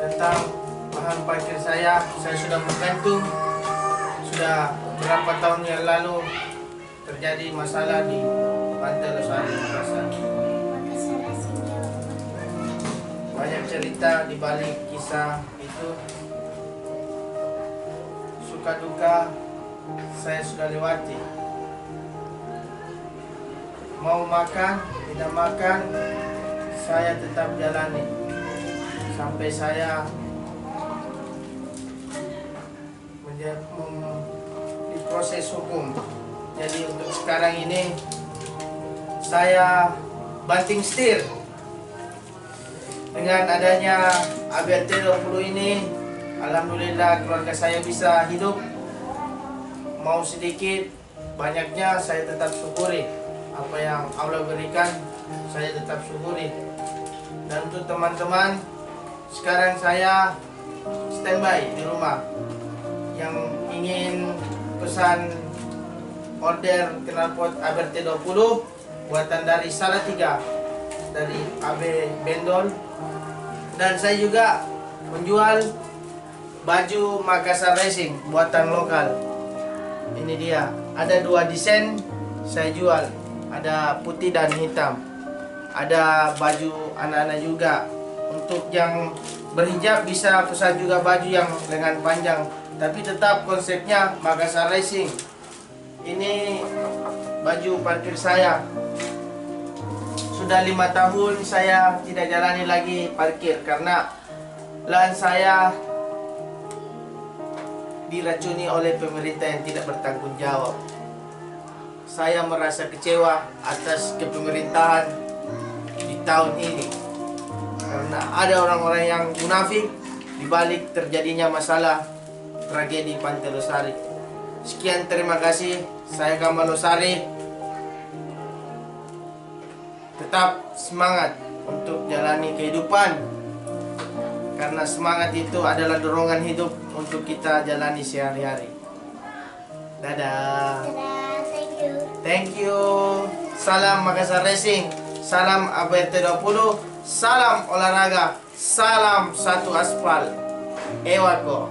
tentang bahan parkir saya sudah menggantung. Sudah beberapa tahun yang lalu terjadi masalah di Pantai Losari, Makassar. Banyak cerita di balik kisah itu. Suka duka saya sudah lewati. Mau makan, tidak makan, saya tetap jalani sampai saya diproses hukum. Jadi untuk sekarang ini saya banting setir. Dengan adanya ABRT 20 ini, alhamdulillah keluarga saya bisa hidup. Mau sedikit banyaknya saya tetap syukuri. Apa yang Allah berikan saya tetap syukuri. Dan untuk teman-teman, sekarang saya standby di rumah. Yang ingin pesan order knalpot ABRT 20 buatan dari Salatiga, dari AB Bendol. Dan saya juga menjual baju Makassar Racing buatan lokal. Ini dia, ada 2 desain saya jual, ada putih dan hitam. Ada baju anak-anak juga. Untuk yang berhijab bisa pesan juga baju yang lengan panjang, tapi tetap konsepnya Makassar Racing. Ini baju parkir saya. Sudah 5 tahun saya tidak jalani lagi parkir karena lahan saya diracuni oleh pemerintah yang tidak bertanggung jawab. Saya merasa kecewa atas kepemerintahan di tahun ini karena ada orang-orang yang munafik di balik terjadinya masalah tragedi Pantai Losari. Sekian, terima kasih. Saya Kamal Losari. Tetap semangat untuk jalani kehidupan, karena semangat itu adalah dorongan hidup untuk kita jalani sehari-hari. Dadah. Thank you. Salam Makassar Racing. Salam ABRT 20. Salam olahraga. Salam satu aspal. Ewako.